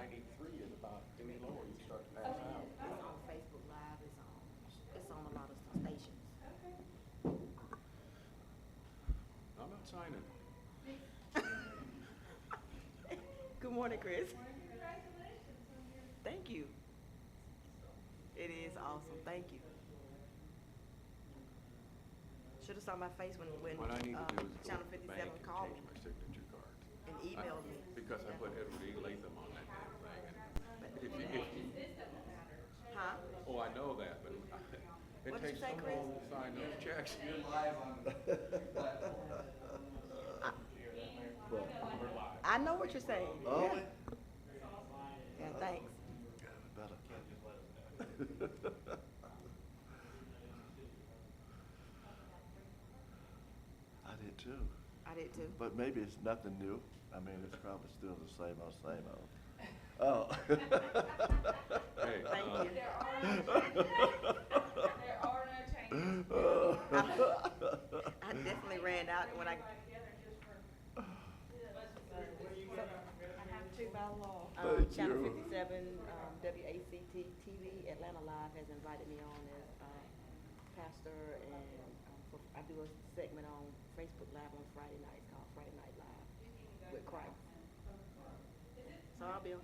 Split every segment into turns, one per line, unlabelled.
93 is about any lower, you start to pass out.
It's on Facebook Live, it's on a lot of stations.
I'm not signing.
Good morning, Chris. Thank you. It is awesome, thank you. Should've saw my face when
What I need to do is go
Channel
to the
57
bank and
called
change
me
my signature card.
and emailed me.
Because I put Edward E. Latham on that damn thing. And
Huh?
oh, I know that, but it
What did
takes
you say,
so
Chris?
long to sign those checks.
I know what you're saying.
Oh,
Yeah.
we?
Yeah, thanks.
Better. I did too.
I did too.
But maybe it's nothing new. I mean, it's probably still the same old, same old. Oh.
Hey,
Thank you.
There are no changes.
I definitely ran out when I.
I have
Two by law.
Thank
Channel
you.
57, WACT TV, Atlanta Live has invited me on as pastor, and I do a segment on Facebook Live on Friday nights called Friday Night Live with Christ. So I'll be on.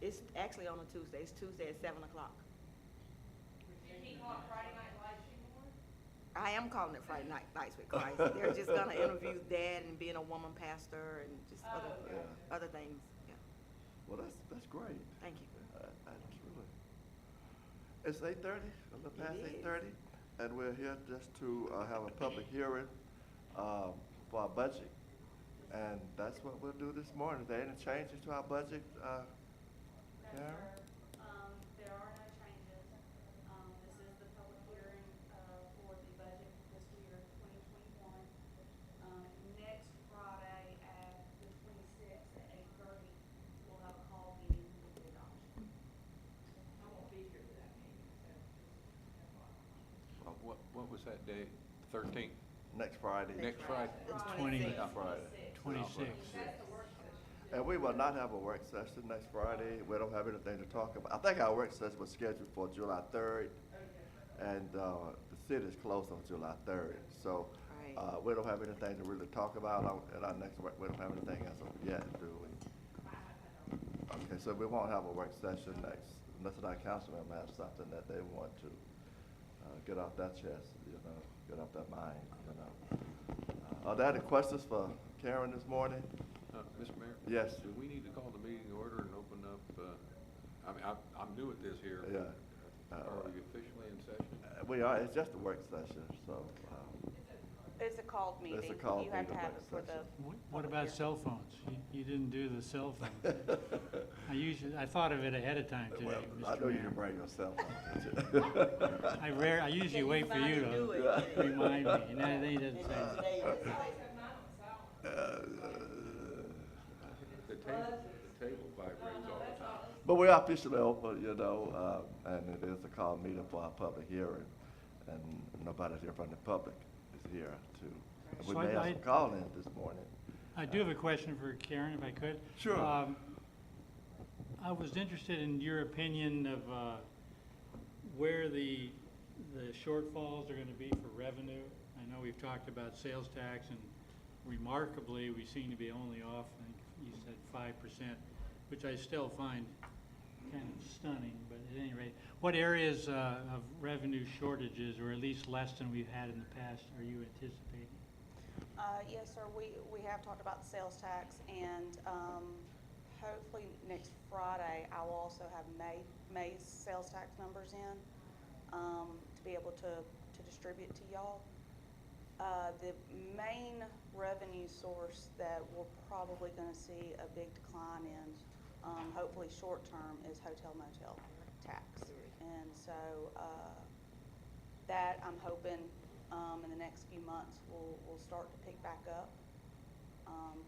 It's actually on a Tuesday. It's Tuesday at 7 o'clock.
You keep calling Friday Night Live Seymour?
I am calling it Friday Nights with Christ. They're just gonna interview that and being a woman pastor and just
Yeah.
other things. Yeah.
Well, that's great.
Thank you.
Truly. It's 8:30, a little past
It is.
8:30, and we're here just to have a public hearing for our budget. And that's what we'll do this morning. Is there any changes to our budget,
No,
Karen?
sir. There are no changes. This is the public hearing, for the budget for fiscal year 2021. Next Friday at the 26th at 8:30, we'll have a call meeting with the adoption. I won't be here for that meeting, so.
what was that day? 13th?
Next Friday.
Next Friday?
The
20.
26th.
Friday.
26.
That's the work session.
And we will not have a work session next Friday. We don't have anything to talk about. I think our work session was scheduled for July 3rd, and the city is closed on July 3rd. So
Right.
we don't have anything to really talk about at our next work. We don't have anything as of yet, do we? Okay, so we won't have a work session next, unless our council member has something that they want to get off their chest, get off their mind, Are there any questions for Karen this morning?
Mr. Mayor?
Yes.
Do we need to call the meeting to order and open up, I mean, I'm new at this here.
Yeah.
Are we officially in session?
We are, it's just a work session, so,
It's a called meeting.
It's a called
You have to
meeting,
have
work
it for the,
session.
What about cell phones? You didn't do the cell phone. I thought of it ahead of time today,
well, I
Mr.
know you
Mayor.
can bring your cell phone.
I usually
Can you
wait for
finally
you
do
to
it?
remind me, and then he doesn't say.
Today is-
The table vibrates all the time.
But we are officially open, and it is a call meeting for our public hearing, and nobody here from the public is here to, we
So
may have
I-
some call-in this morning.
I do have a question for Karen, if I could.
Sure.
I was interested in your opinion of where the shortfalls are going to be for revenue. I know we've talked about sales tax, and remarkably, we seem to be only off, I think you said 5%, which I still find kind of stunning, but at any rate, what areas of revenue shortages, or at least less than we've had in the past, are you anticipating?
yes, sir, we have talked about the sales tax, and hopefully next Friday, I will also have May's sales tax numbers in to be able to distribute to y'all. The main revenue source that we're probably going to see a big decline in, hopefully short term, is hotel motel tax. And so that I'm hoping in the next few months will start to pick back up.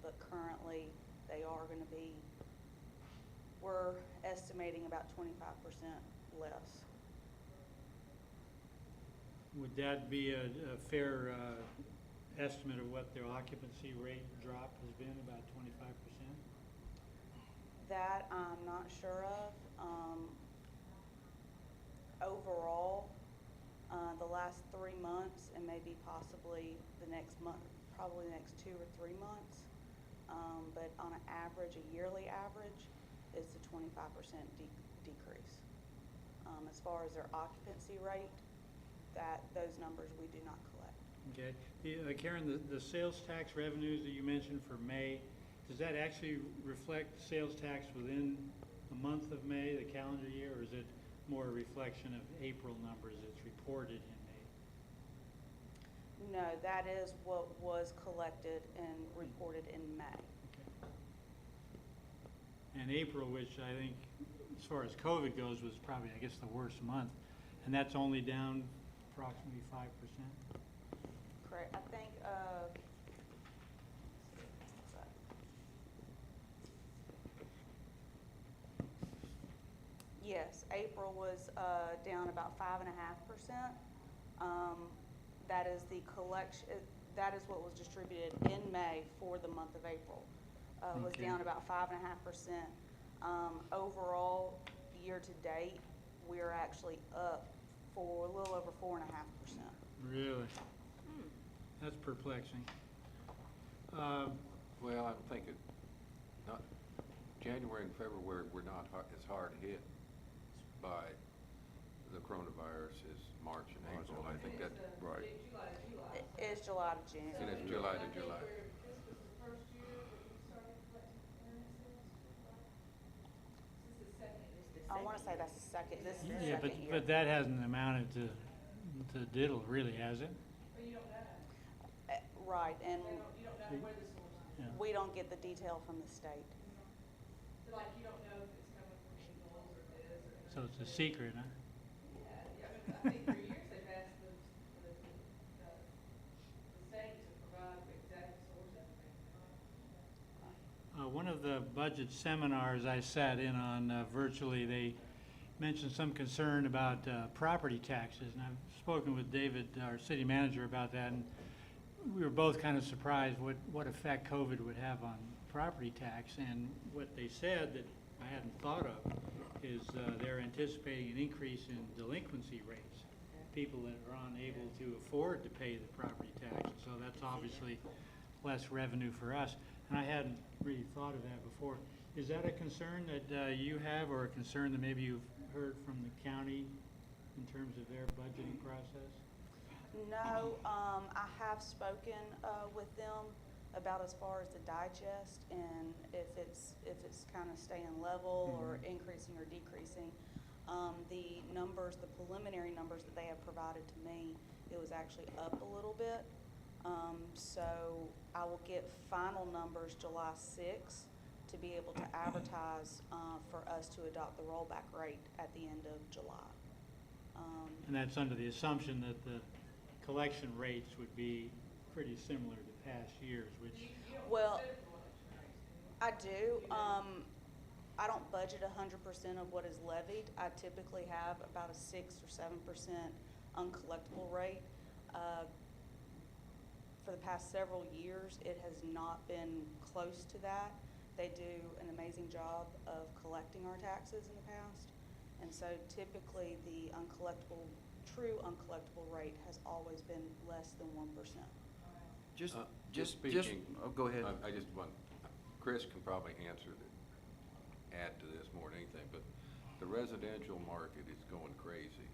But currently they are going to be, we're estimating about 25% less.
Would that be a fair estimate of what their occupancy rate drop has been, about 25%?
That I'm not sure of. Overall, the last 3 months and maybe possibly the next month, probably the next 2 or 3 months. But on an average, a yearly average, it's a 25% decrease. As far as their occupancy rate, those numbers we do not collect.
Okay. Karen, the sales tax revenues that you mentioned for May, does that actually reflect sales tax within the month of May, the calendar year, or is it more a reflection of April numbers that's reported in May?
No, that is what was collected and reported in May.
Okay. And April, which I think, as far as COVID goes, was probably, I guess, the worst month, and that's only down approximately 5%?
Correct. I think, yes, April was down about 5.5%. That is the collection, that is what was distributed in May for the month of April. Was
Okay.
down about 5.5%. Overall, year to date, we're actually up for a little over 4.5%.
Really? That's perplexing.
Well, I'm thinking, not, January and February were not as hard hit by the coronavirus as March and April. I think that,
Right.
It is July to June.
and it's July to July.
This was the first year that you started collecting internet sales? This is the second.
I want to say that's the second, this is the
Yeah,
second year.
but that hasn't amounted to diddle, really, has it?
But you don't know.
Right, and
You don't know where the source is.
Yeah.
we don't get the detail from the state.
So like you don't know if it's coming from Ingalls or Biz or.
So it's a secret, huh?
Yeah, I mean, I think for years they've asked the state to provide the exact source of it.
One of the budget seminars I sat in on virtually, they mentioned some concern about property taxes, and I've spoken with David, our city manager, about that, and we were both kind of surprised what effect COVID would have on property tax, and what they said that I hadn't thought of is they're anticipating an increase in delinquency rates, people that are unable to afford to pay the property tax, so that's obviously less revenue for us. And I hadn't really thought of that before. Is that a concern that you have, or a concern that maybe you've heard from the county in terms of their budgeting process?
No, I have spoken with them about as far as the digest and if it's kind of staying level or increasing or decreasing. The numbers, the preliminary numbers that they have provided to me, it was actually up a little bit. So I will get final numbers July 6th to be able to advertise for us to adopt the rollback rate at the end of July.
And that's under the assumption that the collection rates would be pretty similar to past years, which,
Well, I do. I don't budget 100% of what is levied. I typically have about a 6 or 7% uncollectible rate. For the past several years, it has not been close to that. They do an amazing job of collecting our taxes in the past. And so typically the true uncollectible rate has always been less than 1%.
Just speaking.
Oh, go ahead.
I just want, Chris can probably answer add to this more than anything, but the residential market is going crazy,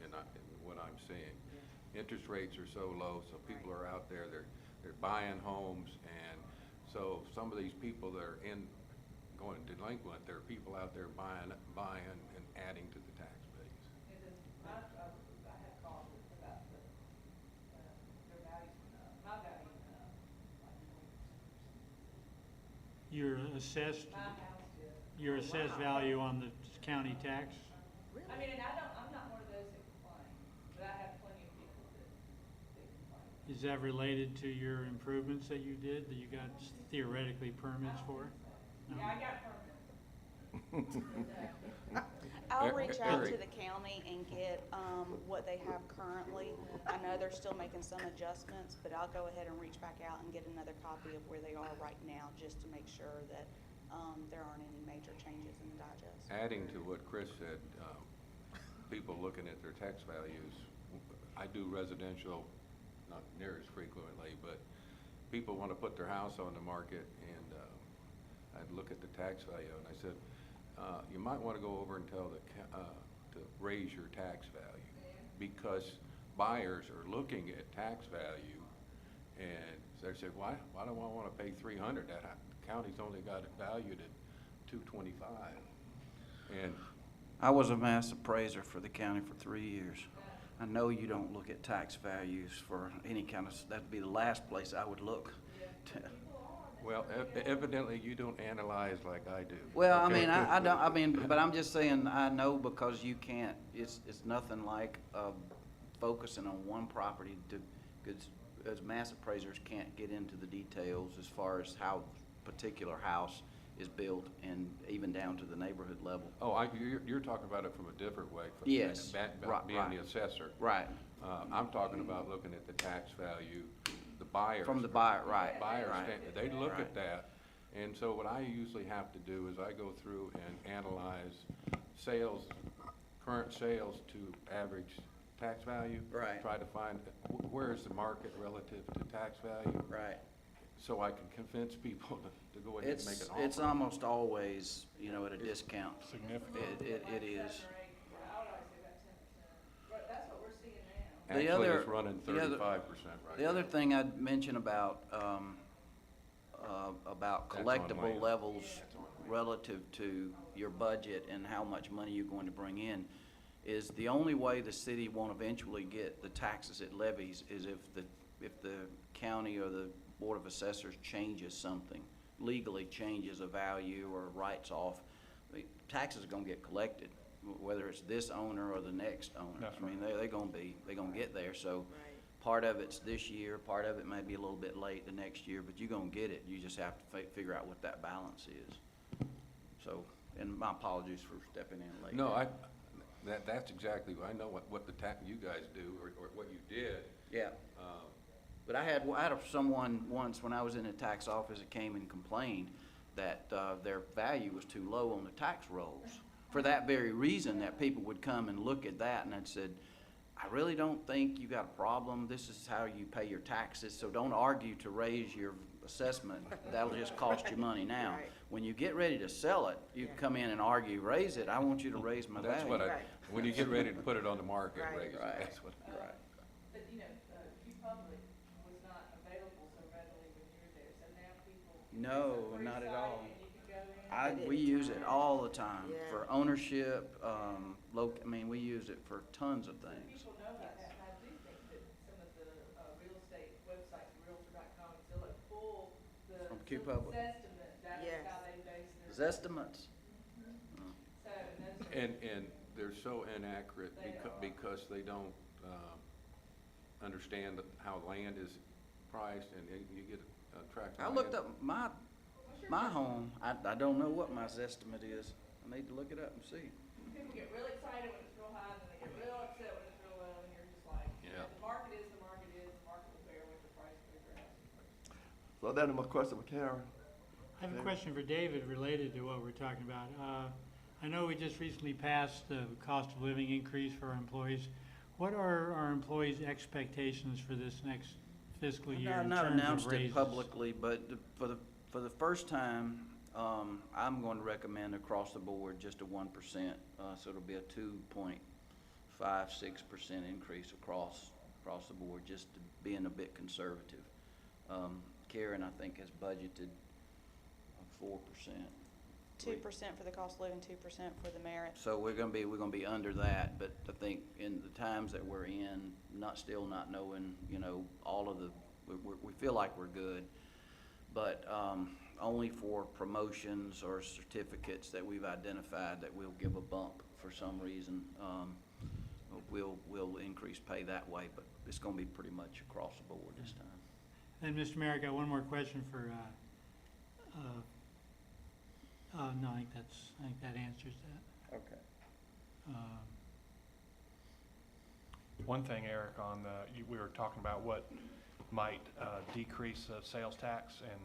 and what I'm seeing. Interest rates are so low, so people are out there, they're buying homes, and so some of these people that are going delinquent, there are people out there buying and adding to the tax base.
I had called about their values went up. My value went up like 40%.
your assessed,
My house did.
your assessed value on the county tax?
I mean, and I'm not one of those that complain, but I have plenty of people that complain.
Is that related to your improvements that you did, that you got theoretically permits for? No?
Yeah, I got permits.
I'll reach out to
Eric.
the county and get what they have currently. I know they're still making some adjustments, but I'll go ahead and reach back out and get another copy of where they are right now, just to make sure that there aren't any major changes in the digest.
Adding to what Chris said, people looking at their tax values, I do residential, not near as frequently, but people want to put their house on the market, and I'd look at the tax value, and I said, you might want to go over and tell to raise your tax value, because buyers are looking at tax value, and they say, why do I want to pay $300? That county's only got it valued at $225. And
I was a mass appraiser for the county for 3 years. I know you don't look at tax values for any kind of, that'd be the last place I would look.
well, evidently you don't analyze like I do.
Well, I
Okay?
mean, I don't, I mean, but I'm just saying, I know because you can't, it's nothing like, focusing on one property to, because as mass appraisers can't get into the details as far as how particular house is built and even down to the neighborhood level.
Oh, you're talking about it from a different way. From
Yes,
about being
right.
the assessor.
Right,
I'm talking about looking at the tax value, the buyer's.
from the buyer, right.
Buyer's,
right,
they look
right.
at that, and so what I usually have to do is I go through and analyze sales, current sales to average tax value.
Right.
Try to find where is the market relative to tax value,
Right.
so I can convince people to go ahead and make an offer.
It's almost always, you know, at a discount.
Significant.
It is. The
Actually,
other-
it's running
the other-
35% right
The other
now.
thing I'd mention about
That's on
collectible
land.
levels relative to your budget and how much money you're going to bring in is the only way the city won't eventually get the taxes it levies is if the county or the Board of Assessors changes something, legally changes a value or writes off. The taxes are gonna get collected, whether it's this owner or the next owner.
That's
I mean, they're gonna get there, so part of it's this year, part of it may be a little bit late the next year, but you're gonna get it. You just have to figure out what that balance is. So, and my apologies for stepping in late.
No, that's exactly, I know what you guys do, or what you did.
Yeah. But I had someone once, when I was in the tax office, that came and complained that their value was too low on the tax rolls. For that very reason, that people would come and look at that, and I'd said, I really don't think you got a problem. This is how you pay your taxes, so don't argue to raise your assessment. That'll just cost you money now.
Right.
When you get ready to sell it, you come in and argue, raise it. I want you to raise my value.
That's what
Right.
when you get ready to put it on the market,
Right.
raise it,
Right.
that's what.
Right.
But, Q-Public was not available so readily when you were there, so now people.
No,
it's a free
not at
site
all.
and you can go in.
We use it all the time
Yeah.
for ownership, I mean, we use it for tons of
So
things.
people know about that, and I do think that some of the, real estate websites, Realtor.com, and Zillow pull the.
From Q-Public.
Zestimate, that
Yes.
is how they base their.
Zestimates.
So, and those are.
And they're so inaccurate
They are.
because they don't understand how land is priced, and you get a tract of
I looked
land.
up my home, I don't know what my Zestimate is. I need to look it up and see.
People get real excited when it's real high, and then they get real upset when it's real low, and you're just like,
Yeah.
the market is, the market is, the market will bear with the price of your house.
So then my question for Karen.
I have a question for David related to what we're talking about. I know we just recently passed the cost of living increase for our employees. What are our employees' expectations for this next fiscal year
I've
in
not
terms of
announced it
raises?
publicly, but for the first time, I'm going to recommend across the board just a 1%. So it'll be a 2.56% increase across the board, just to being a bit conservative. Karen, I think, has budgeted 4%.
2% for the cost of living, 2% for the merit.
So we're gonna be under that, but I think in the times that we're in, still not knowing, all of we feel like we're good. But, only for promotions or certificates that we've identified that we'll give a bump for some reason. We'll increase pay that way, but it's gonna be pretty much across the board this time.
And Mr. Mayor, I got one more question for, no, I think that answers that.
Okay.
One thing, Eric, we were talking about what might decrease the sales tax, and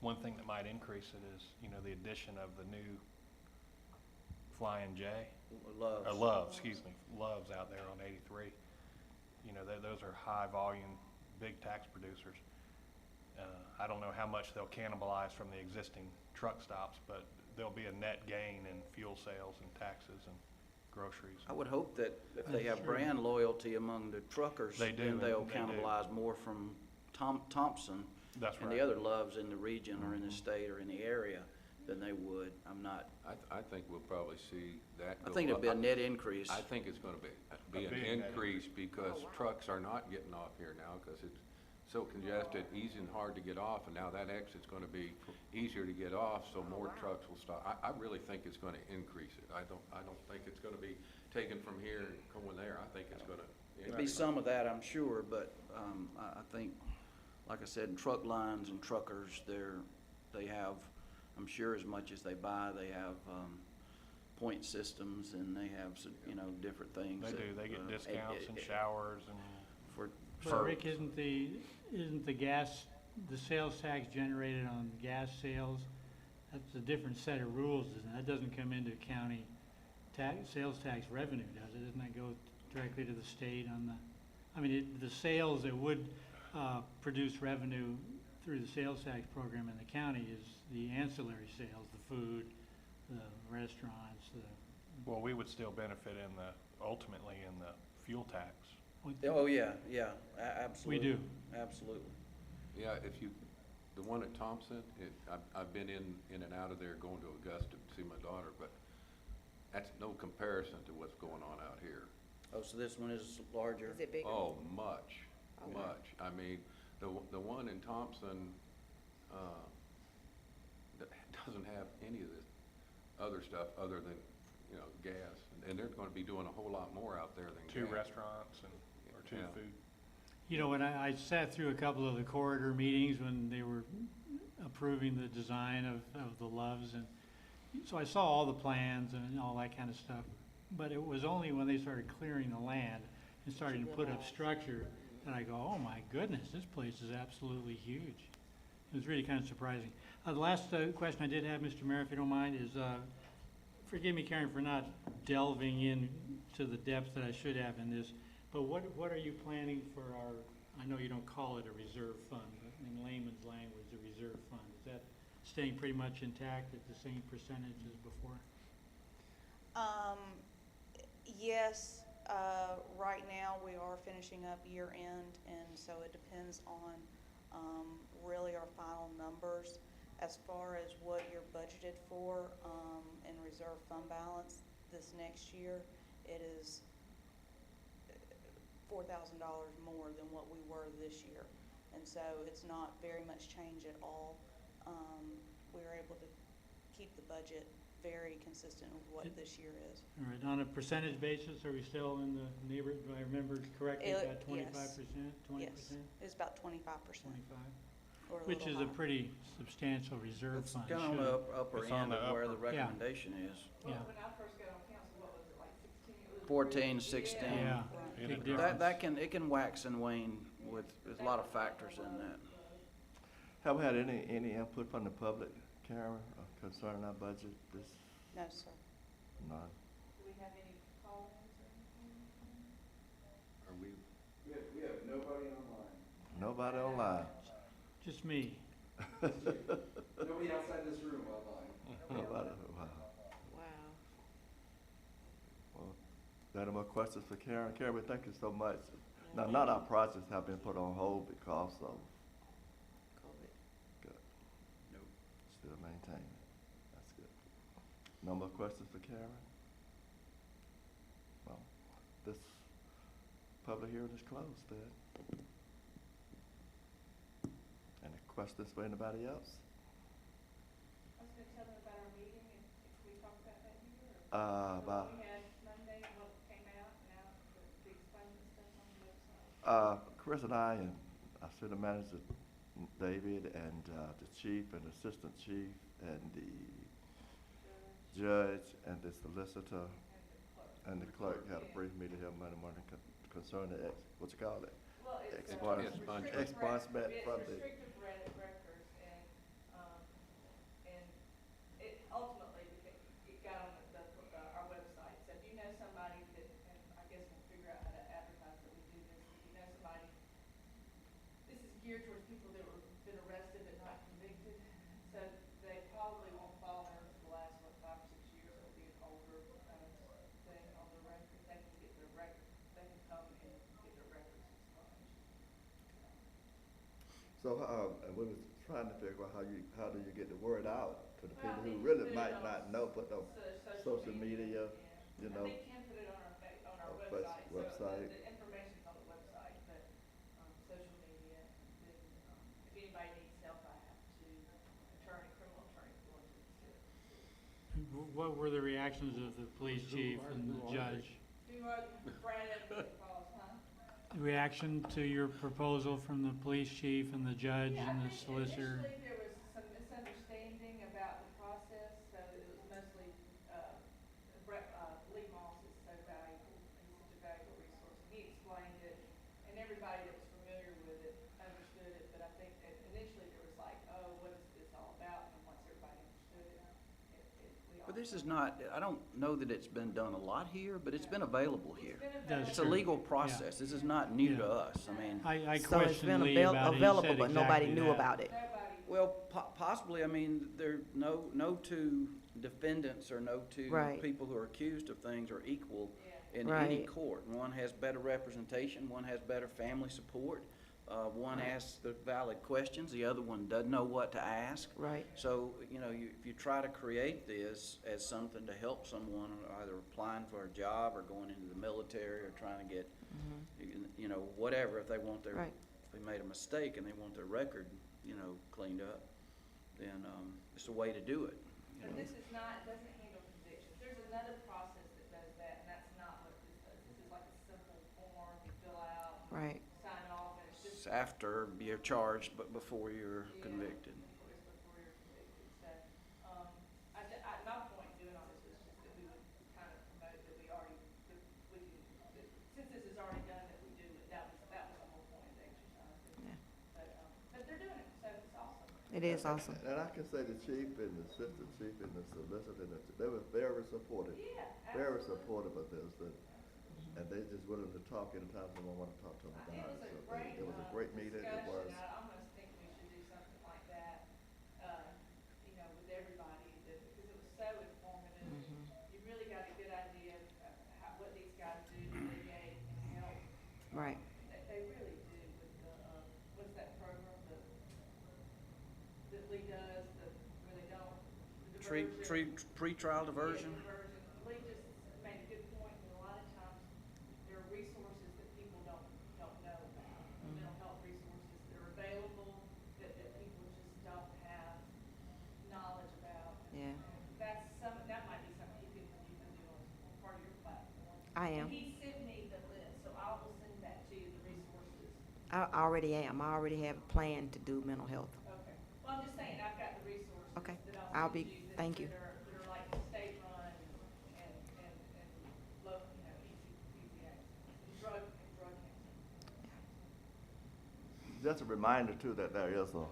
One thing that might increase it is, the addition of the new Flying J.
Loves.
Loves, excuse me, Loves out there on 83. Those are high-volume, big tax producers. I don't know how much they'll cannibalize from the existing truck stops, but there'll be a net gain in fuel sales and taxes and groceries.
I would hope that if they have
Sure.
brand loyalty among the truckers,
They do,
then they'll
they do.
cannibalize more from Thompson
That's
and
right.
the other Loves in the region or in the state or in the area than they would. I'm not,
I think we'll probably see that
I
go
think it'll be a
up.
net increase.
I think it's gonna be
A
an
big net
increase because trucks are not getting off here now because it's so congested, easy and hard to get off, and now that exit's gonna be easier to get off, so more trucks will stop. I really think it's gonna increase it. I don't think it's gonna be taken from here and going there. I think it's gonna.
There'll be some of that, I'm sure, but, I think, like I said, truck lines and truckers, they have, I'm sure as much as they buy, they have, point systems and they have, different things.
They
that,
do, they get
it-
discounts and
it-
showers and.
For,
But Rick, isn't the gas, the sales tax generated on gas sales, that's a different set of rules, isn't it? That doesn't come into county sales tax revenue, does it? Doesn't that go directly to the state on the sales that would, produce revenue through the sales tax program in the county is the ancillary sales, the food, the restaurants,
Well, we would still benefit ultimately in the fuel tax.
oh, yeah,
we
absolutely.
do.
Absolutely.
Yeah, the one at Thompson, I've been in and out of there going to Augusta to see my daughter, but that's no comparison to what's going on out here.
Oh, so this one is larger?
Is it bigger?
Oh, much,
Okay.
much. I mean, the one in Thompson, doesn't have any of this other stuff other than, gas. And they're gonna be doing a whole lot more out there than
Two
gas.
restaurants or two
Yeah.
food.
When I sat through a couple of the corridor meetings when they were approving the design of the Loves, and so I saw all the plans and all that kind of stuff. But it was only when they started clearing the land and starting to put up structure that I go, oh my goodness, this place is absolutely huge. It was really kind of surprising. The last question I did have, Mr. Mayor, if you don't mind, is, forgive me, Karen, for not delving in to the depth that I should have in this, but what are you planning for our, I know you don't call it a reserve fund, but in layman's language, a reserve fund. Is that staying pretty much intact at the same percentage as before?
Yes, right now we are finishing up year end, and so it depends on, really our final numbers. As far as what you're budgeted for, in reserve fund balance this next year, it is $4,000 more than what we were this year. And so it's not very much change at all. We were able to keep the budget very consistent with what this year is.
All right, on a percentage basis, are we still in the neighborhood, do I remember correctly, about
Yes.
25%, 20%?
Yes, it's about 25%.
25,
or a
which
little
is a
higher.
pretty substantial reserve
It's
fund.
kind of on
should-
the upper
It's on
end
the
of where the
upper.
Yeah.
recommendation is.
Yeah.
When I first got on council, what was it, like 16? It was
14,
pretty-
16.
Yeah,
Right.
It
big
is.
difference.
It can wax and wane there's a lot of factors in that.
Have we had any input from the public, Karen, concerning our budget?
No, sir.
None.
Do we have any call-ins or anything?
Are we,
We have nobody online.
Nobody online?
Just me.
Nobody outside this room online.
Nobody, wow.
Wow.
Well, got any more questions for Karen? Karen, we thank you so much. Now, none of our projects have been put on hold because of
COVID.
good.
Nope.
Still maintaining. That's good. No more questions for Karen? Well, this public hearing is closed then. Any questions for anybody else?
I was gonna tell them about our meeting, if we talked about that here, or
About,
what we had Monday, and what came out, now the explaining stuff on the website.
Chris and I and our city manager, David, and the chief and assistant chief and the judge and the solicitor and the clerk had a brief meeting here Monday morning concerning the what you call it?
Well, it's
Expungement.
restricted
Expungement
it's
from the.
restricted records, and, ultimately, it got on our website. So if you know somebody that, and I guess we'll figure out how to advertise that we do this, if you know somebody, this is geared towards people that were, been arrested but not convicted. So they probably won't fall there for the last, 5 or 6 years. It'll be an older, thing on the record. They can get their record, they can come and get their records expunged.
So, and we was trying to figure out how do you get the word out to the
Well, I
people who
think
really
put it
might
on
not know, put on social media, you know.
I think Kim put it on our on our
Our
website, so
website.
the information's on the website, but, social media, then, if anybody needs help, I have criminal attorney going to the city.
What were the reactions of the police chief and the judge?
Brad Evans calls, huh?
Reaction to your proposal from the police chief and the judge
Yeah,
and
I
the
think
solicitor?
initially there was some misunderstanding about the process, so it was mostly, Lee Moss is so valuable, he's such a valuable resource, and he explained it, and everybody that was familiar with it understood it, but I think that initially there was like, oh, what is this all about, and once everybody understood it, we all.
But this is not, I don't know that it's been done a lot here, but it's been available here.
That's
It's a
true.
legal process. This is not new to
Yeah.
us. I mean,
I
So it's been
questioned Lee about it. He
available,
said
but nobody
exactly
knew
that.
about it.
Nobody.
well, possibly, I mean, there, no two defendants or no two
Right.
people who are accused of things are equal
Yeah.
in any
Right.
court. One has better representation, one has better family support, one asks the valid questions, the other one doesn't know what to ask.
Right.
So, you know, if you try to create this as something to help someone either applying for a job or going into the military or trying to get, you know, whatever, if they want their,
Right.
if they made a mistake and they want their record, you know, cleaned up, then, it's a way to do it, you
But
know.
this is not, doesn't handle convictions. There's another process that does that, and that's not what this does. This is like a simple form you fill out,
Right.
sign off, and it's
It's
just.
after you're charged, but before you're
Yeah,
convicted.
before you're convicted. So, my point in doing all this was just that we would kind of promote that we already, that we can, that since this is already done, that we do it. That was the whole point of the exercise.
Yeah.
But they're doing it, so it's awesome.
It is awesome.
And I can say the chief and the assistant chief and the solicitor, they were very supportive.
Yeah,
Very
absolutely.
supportive of this, and they just willing to talk anytime someone want to talk to them
It
about
was
it.
a
So
great,
it was a great meeting, it was.
discussion. I almost think we should do something like that, you know, with everybody, because it was so informative. You really got a good idea of what these guys do to mitigate and help.
Right.
They really do with the, what's that program, that Lee does, where they don't, the diversion.
Pre-trial diversion?
Yeah, diversion. Lee just made a good point, that a lot of times there are resources that people don't know about, mental health resources that are available, that people just don't have knowledge about.
Yeah.
And that might be something you can do on part of your platform.
I am.
And he sent me the list, so I will send that to you, the resources.
I already am. I already have a plan to do mental health.
Okay. Well, I'm just saying, I've got the resources
Okay.
that
I'll
I'll send
be-
you
thank you.
that are like state-run and local, you know, easy access. Drug counseling.
Just a reminder too that there is will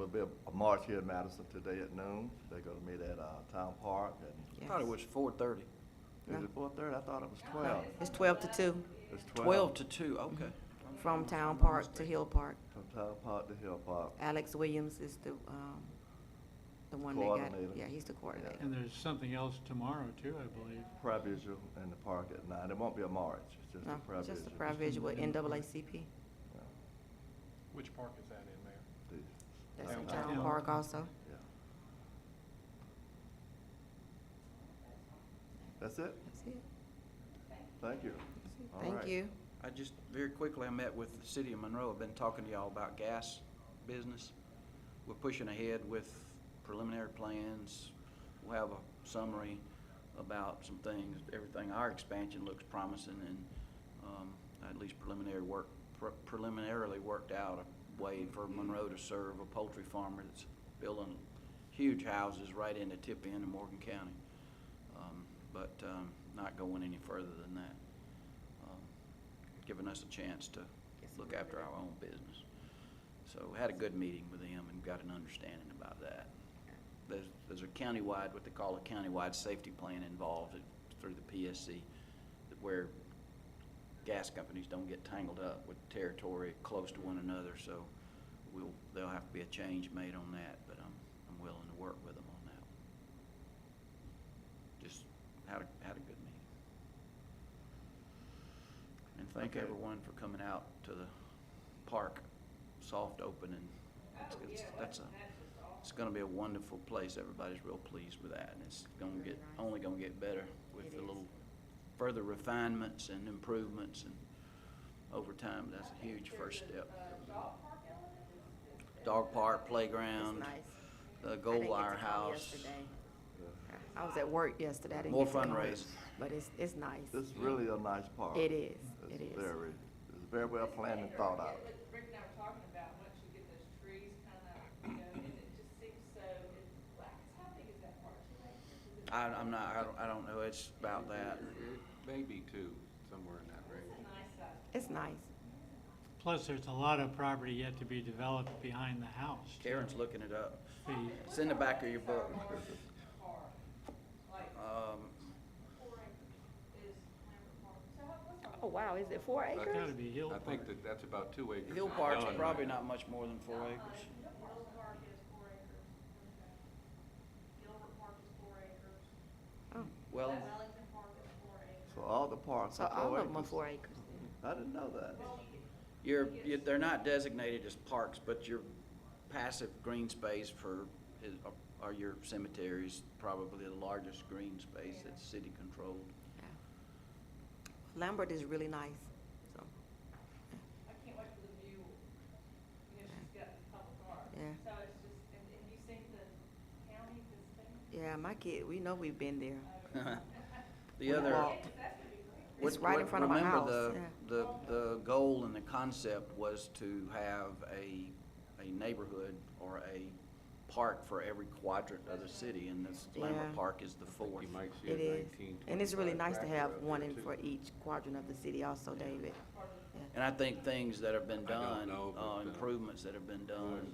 be a march here in Madison today at noon. They're gonna meet at, Town Park and,
I thought it was 4:30.
is it 4:30? I thought it was 12.
It's 12 to 2
It's
12 to 2, okay.
from Town Park to Hill Park.
From Town Park to Hill Park.
Alex Williams is the one that got,
Coordinator.
yeah, he's the coordinator.
And there's something else tomorrow too, I believe.
Prayer vigil in the park at 9. It won't be a march, it's just
No,
a prayer vigil.
just a prayer vigil with NAACP.
Which park is that in there?
That's in
Town
Town Park also.
Yeah. That's it?
That's it.
Thank you. All
Thank
right.
you.
I just, very quickly, I met with the city of Monroe. I've been talking to y'all about gas business. We're pushing ahead with preliminary plans. We'll have a summary about some things. Everything, our expansion looks promising, and at least preliminarily worked out a way for Monroe to serve a poultry farmer that's building huge houses right into tip end of Morgan County. But not going any further than that. Giving us a chance to look after our own business. So we had a good meeting with them and got an understanding about that. there's a countywide, what they call a countywide safety plan involved through the PSC, where gas companies don't get tangled up with territory close to one another, so there'll have to be a change made on that, but I'm willing to work with them on that. Just had a good meeting. And thank
Okay.
everyone for coming out to the park soft opening. It's gonna be a wonderful place. Everybody's real pleased with that, and it's gonna get, only gonna get better with
It
the
is.
little further refinements and improvements, and over time, that's a huge first step. Dog park, playground,
It's nice.
the
I
Gold
didn't get
Wire
to come
House.
yesterday. I was at work yesterday. I didn't
More
get to come,
fundraising.
But it's nice.
It's really a nice park.
It is. It
It's
is.
very well planned and thought out.
Like Rick and I were talking about, once you get those trees kind of, and it just seems so, how big is that park? 2 acres? Is it-
I don't know, it's about that.
Maybe two, somewhere in that range.
It's a nice size.
It's nice.
Plus, there's a lot of property yet to be developed behind the house. too.
Karen's looking it up.
The-
It's in the back of your book.
Park, like
Um,
4 acres is Lambert Park. So what's our?
Oh, wow. Is it 4
I
It's
acres?
gotta be Hill
I
Park.
think that's about 2 acres.
Hill Park's
done
probably
right
not
now.
much more than 4 acres.
Hill Park is 4 acres. Gilbert Park is 4 acres.
Oh,
Well,
Wellington Park is 4 acres.
So all the parks
so
are
all
4
of them are
acres.
4 acres.
I didn't know that.
they're not designated as parks, but your passive green space are your cemeteries, probably the largest green space that's city controlled.
Yeah. Lambert is really nice. So,
I can't wait for the view. She's got the public art.
Yeah.
So it's just, and you seen the county, this thing?
yeah, my kid, we know we've been there.
The other.
walked.
That's gonna be great.
It's right in front of our house.
Remember,
Yeah.
the goal and the concept was to have a neighborhood or a park for every quadrant of the city, and this Lambert
Yeah.
Park is the fourth.
You might see
It
a
is.
19,
And it's really
25
nice to
tractor
have
out
one
there,
in
too.
for each quadrant of the city also, David.
And I think things that have been
I don't
done,
know, but,
improvements that have been done,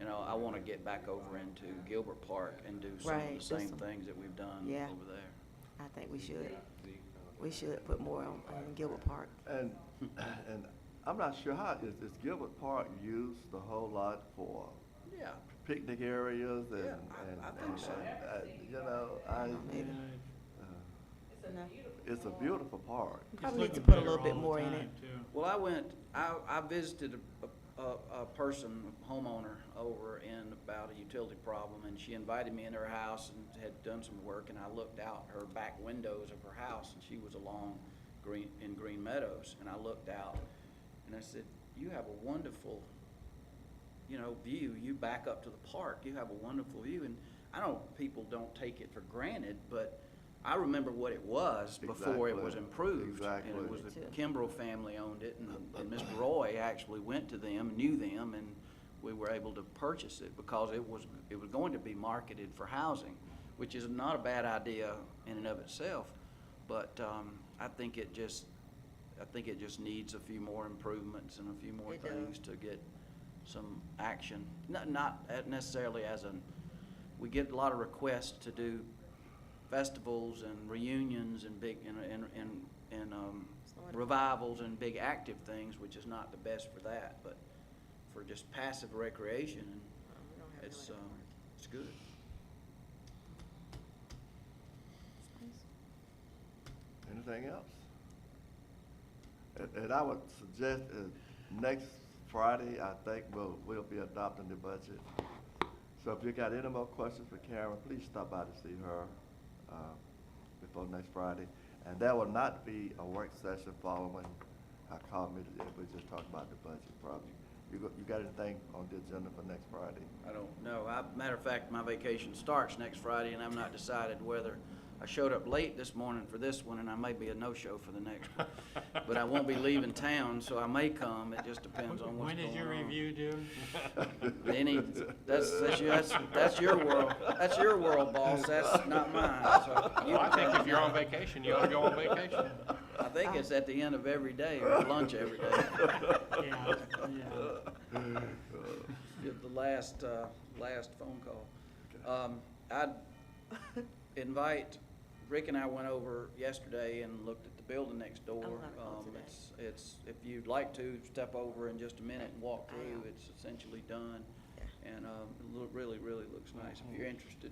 I want to get back over into Gilbert Park and do some of
Right,
the
do
same
some-
things that we've done
Yeah.
over there.
I think we should.
The,
We should put more on Gilbert Park.
And I'm not sure how, is Gilbert Park used a whole lot for
Yeah.
picnic areas and,
Yeah, I think so.
you know,
Maybe.
Yeah,
It's a
No.
beautiful.
it's a beautiful park.
it's
Probably need to
looking
put a
better
little bit
all the
more in
time,
it.
too.
Well, I visited a person, a homeowner over in about a utility problem, and she invited me in her house and had done some work, and I looked out her back windows of her house, and she was along Green Meadows, and I looked out, and I said, you have a wonderful, view. You back up to the park, you have a wonderful view, and people don't take it for granted, but I remember what it was before it was
Exactly.
improved. And
Exactly.
it was
Me
the
too.
Kimbrough family owned it, and Mr. Roy actually went to them, knew them, and we were able to purchase it because it was going to be marketed for housing, which is not a bad idea in and of itself. But I think it just needs a few more improvements and a few more
It does.
things to get some action. Not necessarily we get a lot of requests to do festivals and reunions and big revivals and big active things, which is not the best for that, but for just passive recreation,
We don't have
it's
no at the park.
it's good.
Anything else? And I would suggest next Friday, I think we'll be adopting the budget. So if you got any more questions for Karen, please stop by to see her before next Friday. And there will not be a work session following our call meeting. We just talk about the budget probably. You got anything on the agenda for next Friday?
I don't know. Matter of fact, my vacation starts next Friday, and I'm not decided whether I showed up late this morning for this one, and I may be a no-show for the next one. But I won't be leaving town, so I may come. It just depends on what's
When
going on.
is your review due?
That's your world. That's your world, boss. That's not mine. So you
Well, I
can
think
tell
if you're on vacation, you ought to go on vacation.
I think it's at the end of every day or lunch every day.
Yeah, yeah.
Give the last phone call. I'd invite, Rick and I went over yesterday and looked at the building next door.
I'm gonna go today.
It's, if you'd like to, step over in just a minute and walk
I
through.
am.
It's essentially done.
Yeah.
And, really, really looks nice. If you're interested,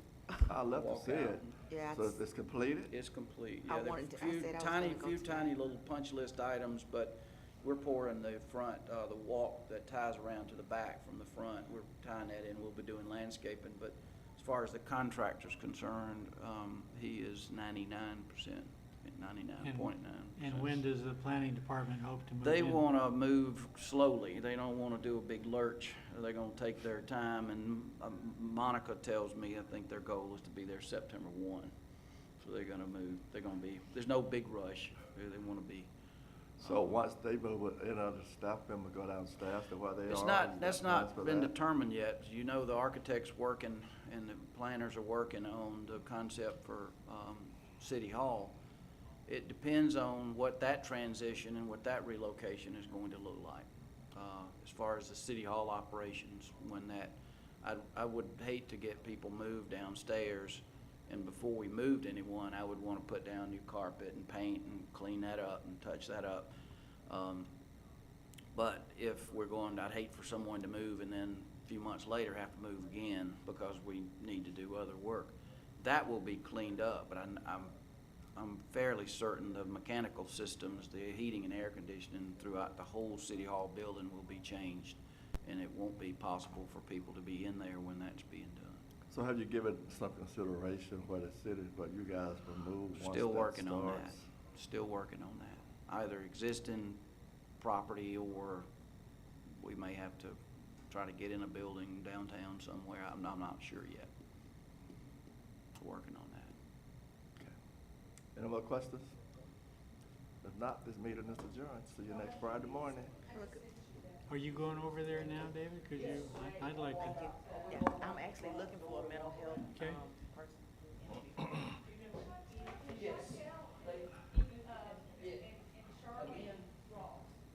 I'd love to
walk
see
out
it.
and-
Yeah,
So it's completed?
It's complete.
I
Yeah, there are
wanted to- I
few
said I was
tiny,
gonna go
few
today.
tiny little punch list items, but we're pouring the front, the walk that ties around to the back from the front. We're tying that in. We'll be doing landscaping, but as far as the contractor's concerned, he is 99%, 99.9%.
And when does the planning department hope to move
They
in?
want to move slowly. They don't want to do a big lurch. They're going to take their time, and Monica tells me, I think their goal is to be there September 1. So they're going to move, they're going to be, there's no big rush. They want to be.
So once they move, any other staff member go downstairs to where they are?
It's
and
not,
get
that's
plans for
not been
that?
determined yet. You know, the architect's working and the planners are working on the concept for, City Hall. It depends on what that transition and what that relocation is going to look like. As far as the City Hall operations, when that, I would hate to get people moved downstairs, and before we moved anyone, I would want to put down new carpet and paint and clean that up and touch that up. But if we're going, I'd hate for someone to move and then a few months later have to move again because we need to do other work. That will be cleaned up, but I'm fairly certain the mechanical systems, the heating and air conditioning throughout the whole City Hall building will be changed, and it won't be possible for people to be in there when that's being done.
So have you given some consideration where the city, where you guys will move once
Still
that
working on that.
starts?
Still working on that. Either existing property or we may have to try to get in a building downtown somewhere. I'm not sure yet. Working on that.
Any more questions? If not, this meeting is adjourned. See you next Friday morning.
Are you going over there now, David? Could you, I'd like
Thank
to.
you. Yeah, I'm actually looking for a mental health,
Okay.
person.